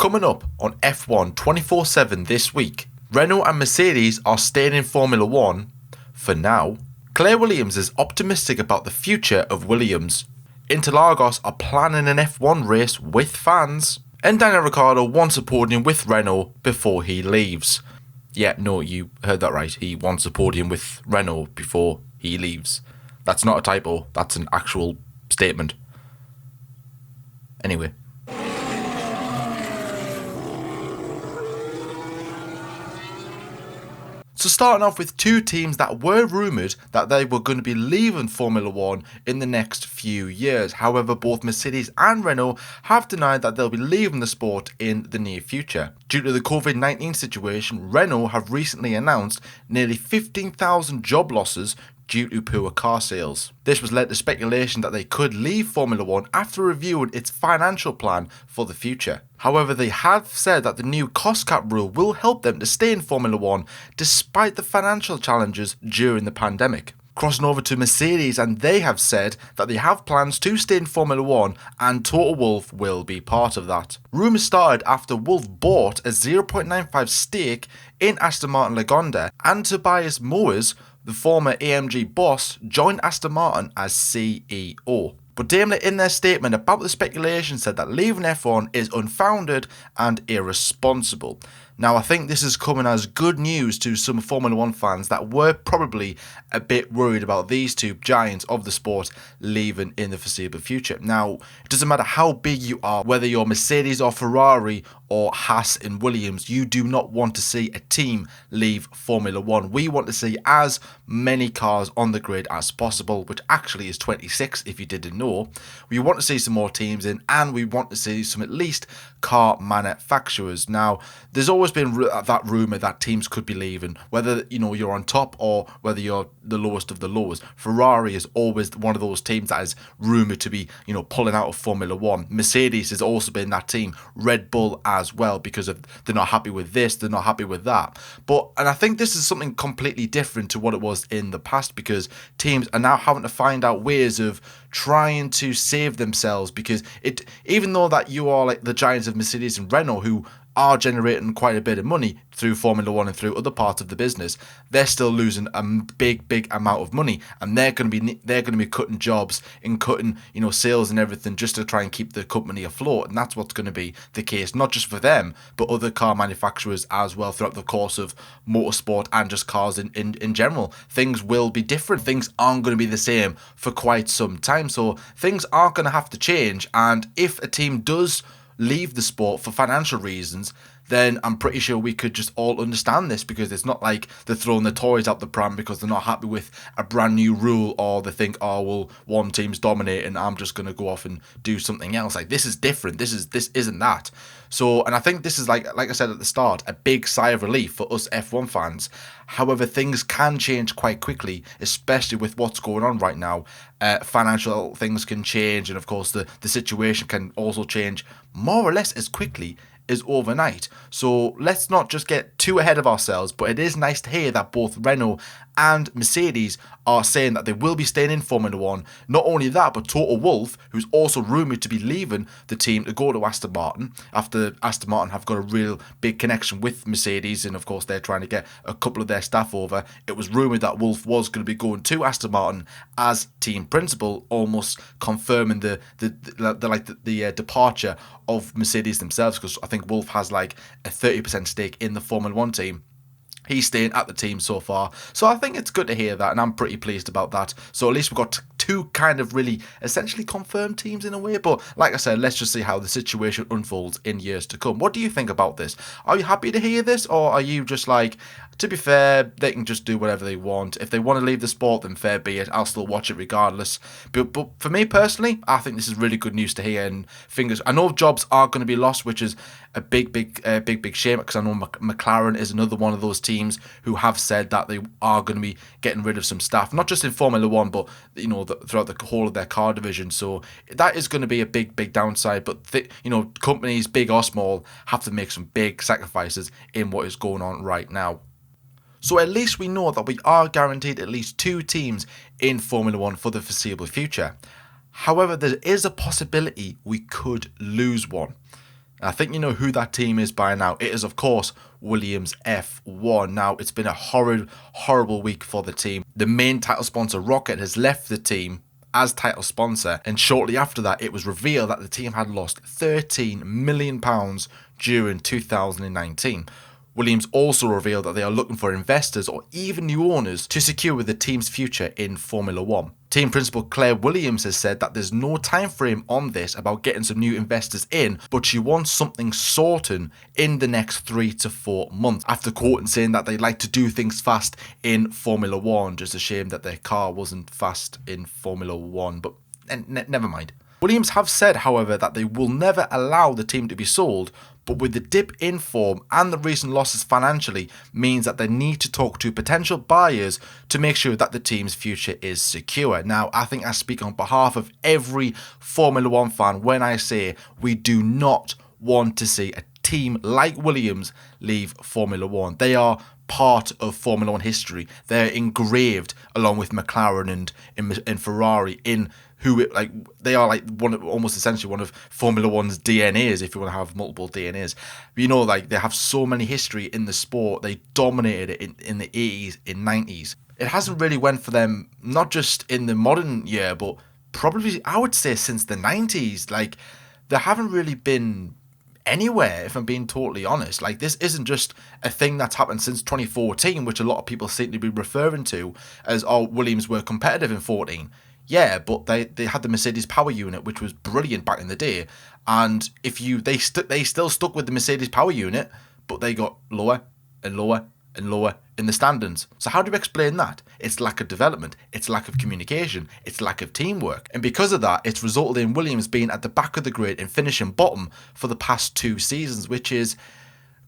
Coming up on F1 24/7 this week, Renault and Mercedes are staying in Formula 1 for now. Claire Williams is optimistic about the future of Williams. Interlagos are planning an F1 race with fans. And Daniel Ricciardo wants a podium with Renault before he leaves. Yeah, no, you heard that right. He wants a podium with Renault before he leaves. That's not a typo. That's an actual statement. Anyway. So starting off with two teams that were rumoured that they were going to be leaving Formula 1 in the next few years. However, both Mercedes and Renault have denied that they'll be leaving the sport in the near future. Due to the COVID-19 situation, Renault have recently announced nearly 15,000 job losses due to poor car sales. This was led to speculation that they could leave Formula 1 after reviewing its financial plan for the future. However, they have said that the new cost cap rule will help them to stay in Formula 1 despite the financial challenges during the pandemic. Crossing over to Mercedes, and they have said that they have plans to stay in Formula 1 and Toto Wolff will be part of that. Rumours started after Wolff bought a 0.95 stake in Aston Martin Lagonda, and Tobias Moers, the former AMG boss, joined Aston Martin as CEO. But Daimler, in their statement about the speculation, said that leaving F1 is unfounded and irresponsible. Now, I think this is coming as good news to some Formula 1 fans that were probably a bit worried about these two giants of the sport leaving in the foreseeable future. Now, it doesn't matter how big you are, whether you're Mercedes or Ferrari or Haas and Williams, you do not want to see a team leave Formula 1. We want to see as many cars on the grid as possible, which actually is 26 if you didn't know. We want to see some more teams in, and we want to see some at least car manufacturers. Now, there's always been that rumour that teams could be leaving, whether you're on top or whether you're the lowest of the lowest. Ferrari is always one of those teams that is rumoured to be pulling out of Formula 1. Mercedes has also been that team. Red Bull as well, because of they're not happy with this, they're not happy with that. And I think this is something completely different to what it was in the past, because teams are now having to find out ways of trying to save themselves, because even though that you are like the giants of Mercedes and Renault, who are generating quite a bit of money through Formula 1 and through other parts of the business, they're still losing a big amount of money, and they're going to be cutting jobs and cutting sales and everything just to try and keep the company afloat. And that's what's going to be the case, not just for them but other car manufacturers as well throughout the course of motorsport and just cars in general. Things will be different. Things aren't going to be the same for quite some time, so things are going to have to change. And if a team does leave the sport for financial reasons, then I'm pretty sure we could just all understand this, because it's not like they're throwing their toys out the pram because they're not happy with a brand new rule, or they think, oh well, one team's dominating, I'm just going to go off and do something else. Like, this is different. This isn't that. So, and I think this is like I said at the start, a big sigh of relief for us F1 fans. However, things can change quite quickly, especially with what's going on right now. Financial things can change, and of course the situation can also change more or less as quickly as overnight. So let's not just get too ahead of ourselves, but it is nice to hear that both Renault and Mercedes are saying that they will be staying in Formula 1. Not only that, but Toto Wolff, who's also rumoured to be leaving the team to go to Aston Martin, after Aston Martin have got a real big connection with Mercedes, and of course they're trying to get a couple of their staff over. It was rumoured that Wolff was going to be going to Aston Martin as team principal, almost confirming the departure of Mercedes themselves, because I think Wolff has like a 30% stake in the Formula 1 team. He's staying at the team so far. So I think it's good to hear that, and I'm pretty pleased about that. So at least we've got two kind of really essentially confirmed teams in a way. But like I said, let's just see how the situation unfolds in years to come. What do you think about this? Are you happy to hear this, or are you just like, to be fair, they can just do whatever they want? If they want to leave the sport, then fair be it. I'll still watch it regardless. But for me personally, I think this is really good news to hear. And I know jobs are going to be lost, which is a big shame, because I know McLaren is another one of those teams who have said that they are going to be getting rid of some staff, not just in Formula 1, but throughout the whole of their car division. So that is going to be a big downside. But companies, big or small, have to make some big sacrifices in what is going on right now. So at least we know that we are guaranteed at least two teams in Formula 1 for the foreseeable future. However, there is a possibility we could lose one. I think you know who that team is by now. It is, of course, Williams F1. Now, it's been a horrible week for the team. The main title sponsor, Rocket, has left the team as title sponsor, and shortly after that, it was revealed that the team had lost £13 million during 2019. Williams also revealed that they are looking for investors or even new owners to secure the team's future in Formula One. Team principal Claire Williams has said that there's no time frame on this about getting some new investors in, but she wants something sorted in the next 3 to 4 months. After quoting saying that they like to do things fast in Formula One, just a shame that their car wasn't fast in Formula One, but never mind. Williams have said, however, that they will never allow the team to be sold, but with the dip in form and the recent losses financially means that they need to talk to potential buyers to make sure that the team's future is secure. Now, I think I speak on behalf of every Formula One fan when I say we do not want to see a team like Williams leave Formula One. They are part of Formula One history. They're engraved along with McLaren and Ferrari in they are like almost essentially one of Formula One's DNAs, if you want to have multiple DNAs. But you know, like they have so many history in the sport. They dominated it in the 80s, in 90s. It hasn't really went for them, not just in the modern year, but probably I would say since the 90s. Like they haven't really been anywhere, if I'm being totally honest. Like this isn't just a thing that's happened since 2014, which a lot of people seem to be referring to as, oh, Williams were competitive in 14. Yeah, but they had the Mercedes power unit, which was brilliant back in the day. And they still stuck with the Mercedes power unit, but they got lower and lower and lower in the standings. So how do you explain that? It's lack of development, it's lack of communication, it's lack of teamwork. And because of that, it's resulted in Williams being at the back of the grid and finishing bottom for the past 2 seasons, which is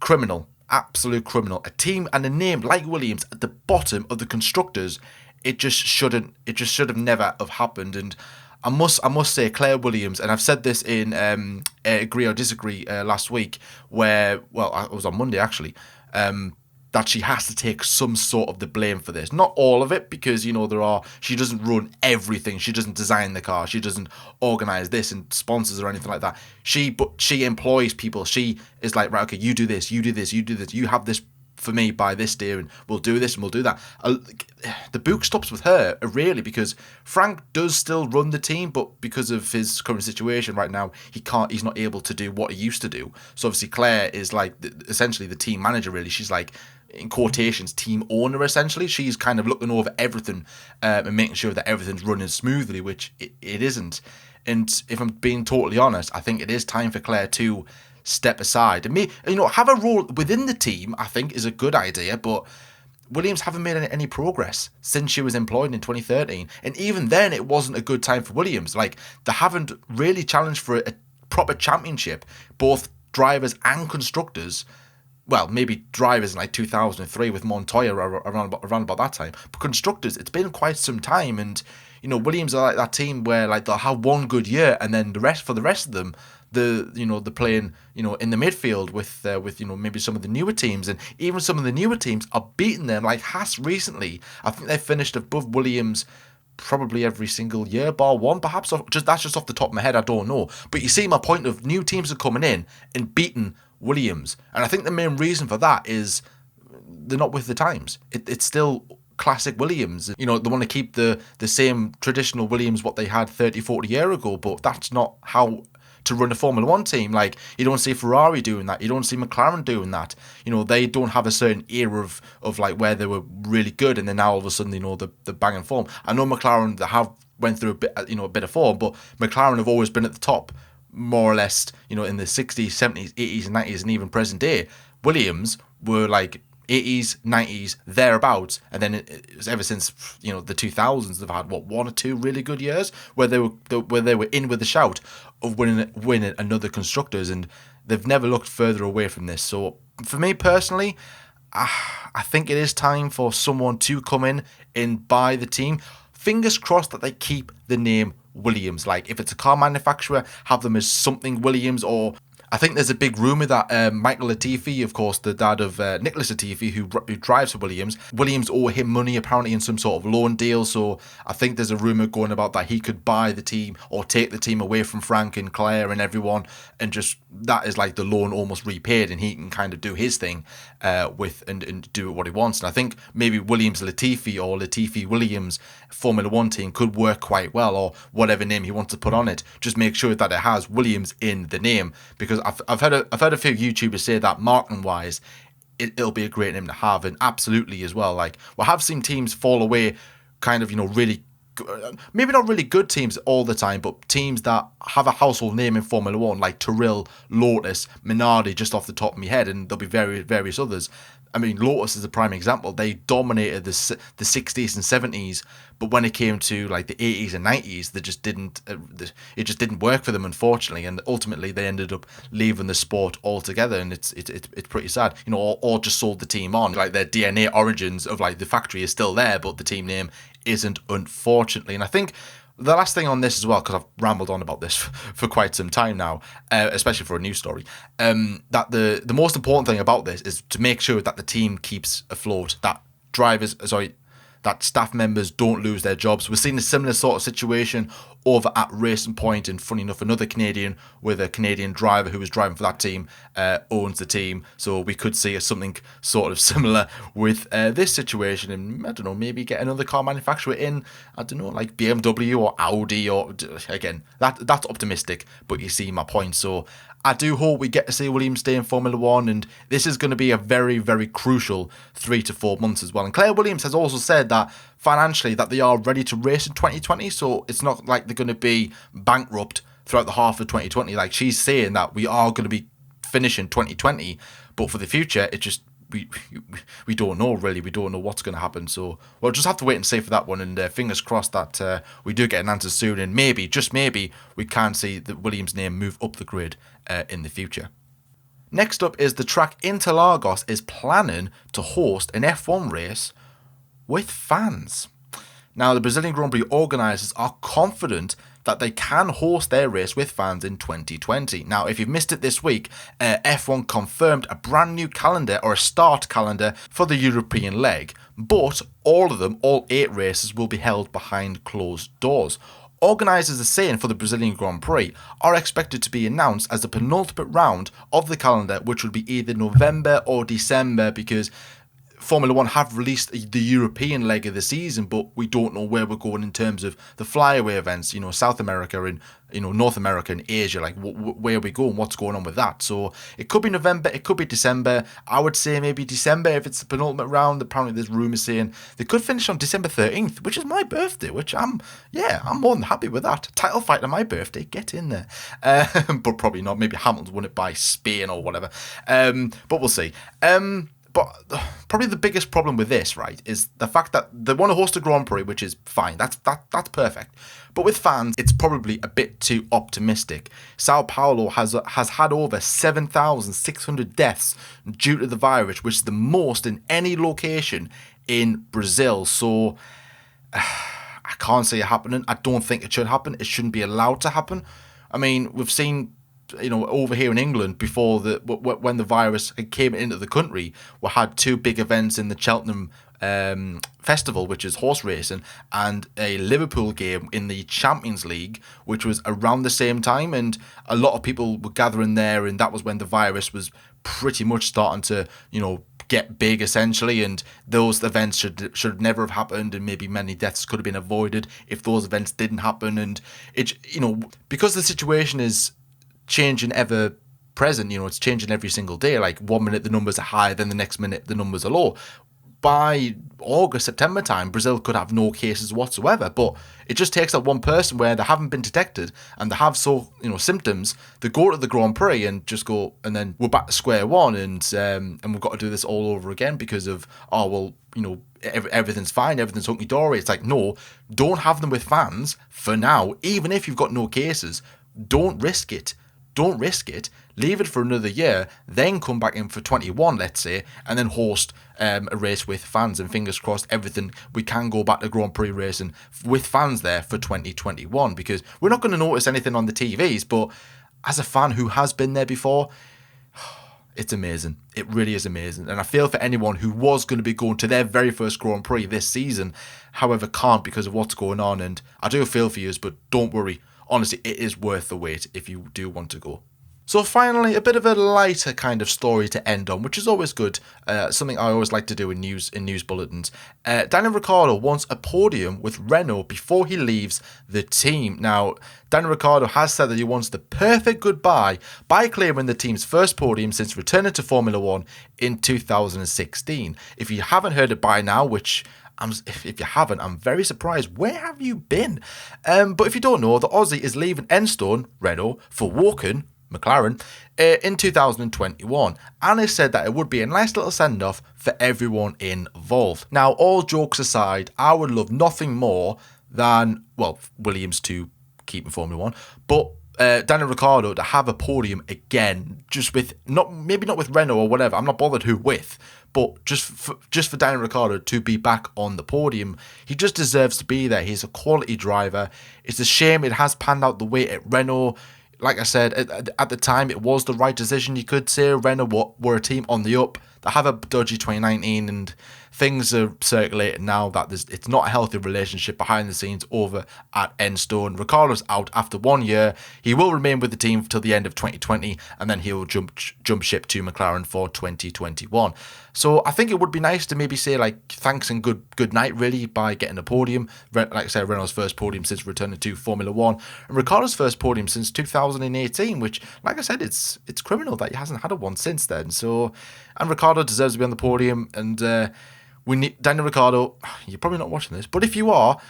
criminal, absolute criminal. A team and a name like Williams at the bottom of the constructors, it just should have never have happened. And I must say, Claire Williams, and I've said this in Agree or Disagree last week, where, well, it was on Monday actually, that she has to take some sort of the blame for this. Not all of it, because, you know, she doesn't run everything. She doesn't design the car. She doesn't organize this and sponsors or anything like that. But she employs people. She is like, right, okay, you do this, you do this, you do this. You have this for me by this day, and we'll do this and we'll do that. The book stops with her, really, because Frank does still run the team, but because of his current situation right now, he's not able to do what he used to do. So obviously Claire is like essentially the team manager, really. She's like, in quotations, team owner, essentially. She's kind of looking over everything and making sure that everything's running smoothly, which it isn't. And if I'm being totally honest, I think it is time for Claire to step aside and have a role within the team. I think is a good idea, but Williams haven't made any progress since she was employed in 2013, and even then it wasn't a good time for Williams. Like, they haven't really challenged for a proper championship, both drivers and constructors. Well, maybe drivers in like 2003 with Montoya around about that time, but constructors, it's been quite some time. And you know, Williams are like that team where like they'll have one good year, and then the rest of them, they're playing, in the midfield with maybe some of the newer teams, and even some of the newer teams are beating them. Like Haas recently, I think they finished above Williams probably every single year, bar one, perhaps. That's just off the top of my head, I don't know. But you see my point of new teams are coming in and beating Williams, and I think the main reason for that is they're not with the times. It's still classic Williams. They want to keep the same traditional Williams what they had 30-40 years ago, but that's not how to run a Formula One team. Like, you don't see Ferrari doing that, you don't see McLaren doing that. They don't have a certain era of like where they were really good, and then now all of a sudden the banging form. I know McLaren, they have went through a bit of form, but McLaren have always been at the top, more or less, in the 60s, 70s, 80s and 90s, and even present day. Williams were like 80s, 90s, thereabouts, and then it was ever since the 2000s they've had one or two really good years where they were in with the shout of winning another constructors, and they've never looked further away from this. So for me personally, I think it is time for someone to come in and buy the team. Fingers crossed that they keep the name Williams. Like, if it's a car manufacturer, have them as something Williams, or I think there's a big rumour that Michael Latifi, of course, the dad of Nicholas Latifi, who drives for Williams owe him money apparently in some sort of loan deal. So I think there's a rumour going about that he could buy the team or take the team away from Frank and Claire and everyone, and just that is like the loan almost repaid, and he can kind of do his thing and do what he wants. And I think maybe Williams Latifi or Latifi Williams Formula One team could work quite well, or whatever name he wants to put on it. Just make sure that it has Williams in the name, because I've heard a few YouTubers say that marketing wise, it'll be a great name to have, and absolutely as well. Like, we have seen teams fall away, kind of, really, maybe not really good teams all the time, but teams that have a household name in Formula One, like Tyrrell, Lotus, Minardi, just off the top of my head, and there'll be various others. I mean, Lotus is a prime example. They dominated the 60s and 70s, but when it came to like the 80s and 90s, they just didn't. It just didn't work for them, unfortunately, and ultimately they ended up leaving the sport altogether. And it's pretty sad, or just sold the team on. Like, their DNA origins of like the factory is still there, but the team name isn't, unfortunately. And I think the last thing on this as well, because I've rambled on about this for quite some time now, especially for a news story, that the most important thing about this is to make sure that the team keeps afloat, that staff members don't lose their jobs. We're seeing a similar sort of situation over at Racing Point, and funny enough, another Canadian with a Canadian driver who was driving for that team owns the team. So we could see something sort of similar with this situation, and I don't know, maybe get another car manufacturer in, I don't know, like BMW or Audi, or again, that's optimistic, but you see my point. So I do hope we get to see Williams stay in Formula One, and this is going to be a very, very crucial 3 to 4 months as well. And Claire Williams has also said that financially that they are ready to race in 2020, so it's not like they're going to be bankrupt throughout the half of 2020. Like, she's saying that we are going to be finishing 2020, but for the future, it just we don't know, really. We don't know what's going to happen, so we'll just have to wait and see for that one, and fingers crossed that we do get an answer soon, and maybe, just maybe, we can see the Williams name move up the grid in the future. Next up is the track Interlagos is planning to host an F1 race with fans. Now, the Brazilian Grand Prix organisers are confident that they can host their race with fans in 2020. Now, if you've missed it this week, F1 confirmed a brand new calendar, or a start calendar, for the European leg. But all 8 races, will be held behind closed doors. Organisers are saying for the Brazilian Grand Prix are expected to be announced as the penultimate round of the calendar, which will be either November or December, because Formula One have released the European leg of the season, but we don't know where we're going in terms of the flyaway events, South America and, North America and Asia, like where are we going, what's going on with that. So it could be November, it could be December. I would say maybe December if it's the penultimate round. Apparently there's rumours saying they could finish on December 13th, which is my birthday, which I'm more than happy with that. Title fight on my birthday, get in there. But probably not. Maybe Hamilton's won it by Spain or whatever. But we'll see. But probably the biggest problem with this, right, is the fact that they want to host a Grand Prix, which is fine. That's perfect. But with fans, it's probably a bit too optimistic. Sao Paulo has had over 7,600 deaths due to the virus, which is the most in any location in Brazil. So I can't see it happening. I don't think it should happen. It shouldn't be allowed to happen. I mean, we've seen, over here in England before when the virus came into the country, we had 2 big events in the Cheltenham Festival, which is horse racing, and a Liverpool game in the Champions League, which was around the same time, and a lot of people were gathering there, and that was when the virus was pretty much starting to, get big, essentially, and those events should never have happened, and maybe many deaths could have been avoided if those events didn't happen. And it, because the situation is changing ever present, it's changing every single day. Like, 1 minute the numbers are high, then the next minute the numbers are low. By August, September time, Brazil could have no cases whatsoever, but it just takes that one person where they haven't been detected and they have symptoms. They go to the Grand Prix and just go, and then we're back to square one, and we've got to do this all over again because of everything's fine, everything's hunky dory. It's like, no, don't have them with fans for now. Even if you've got no cases, don't risk it. Don't risk it. Leave it for another year, then come back in for 21, let's say, and then host a race with fans. And fingers crossed, we can go back to Grand Prix racing with fans there for 2021, because we're not going to notice anything on the TVs, but as a fan who has been there before, it's amazing. It really is amazing. And I feel for anyone who was going to be going to their very first Grand Prix this season, however, can't because of what's going on. And I do feel for you, but don't worry. Honestly, it is worth the wait if you do want to go. So finally, a bit of a lighter kind of story to end on, which is always good. Something I always like to do in news bulletins. Daniel Ricciardo wants a podium with Renault before he leaves the team. Now, Daniel Ricciardo has said that he wants the perfect goodbye by clearing the team's first podium since returning to Formula One in 2016. If you haven't heard it by now, which if you haven't, I'm very surprised. Where have you been? But if you don't know, the Aussie is leaving Enstone, Renault, for Woking, McLaren, in 2021, and he said that it would be a nice little send-off for everyone involved. Now, all jokes aside, I would love nothing more than, well, Williams to keep in Formula One, but Daniel Ricciardo to have a podium again, just with, maybe not with Renault or whatever, I'm not bothered who with, but just for Daniel Ricciardo to be back on the podium. He just deserves to be there. He's a quality driver. It's a shame it has panned out the way at Renault. Like I said, at the time, it was the right decision. You could say Renault were a team on the up. They have a dodgy 2019, and things are circulating now that it's not a healthy relationship behind the scenes over at Enstone. Ricciardo's out after 1 year. He will remain with the team until the end of 2020, and then he will jump ship to McLaren for 2021. So I think it would be nice to maybe say like thanks and good night really by getting a podium. Like I said, Renault's first podium since returning to Formula One, and Ricciardo's first podium since 2018, which, like I said, it's criminal that he hasn't had one since then. So, and Ricciardo deserves to be on the podium, and we need Daniel Ricciardo. You're probably not watching this, but if you are,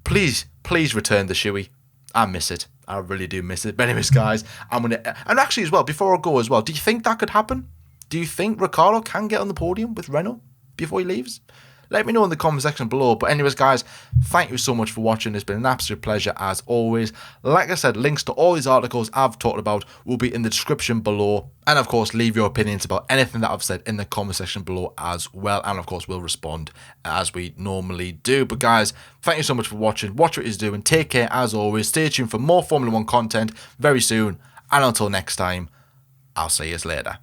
please return the shoey. I miss it. I really do miss it. But anyways, guys, and actually as well, before I go as well, do you think that could happen? Do you think Ricciardo can get on the podium with Renault before he leaves? Let me know in the comment section below. But anyways, guys, thank you so much for watching. It's been an absolute pleasure as always. Like I said, links to all these articles I've talked about will be in the description below. And of course, leave your opinions about anything that I've said in the comment section below as well. And of course, we'll respond as we normally do. But guys, thank you so much for watching. Watch what he's doing. Take care as always. Stay tuned for more Formula One content very soon. And until next time, I'll see you later.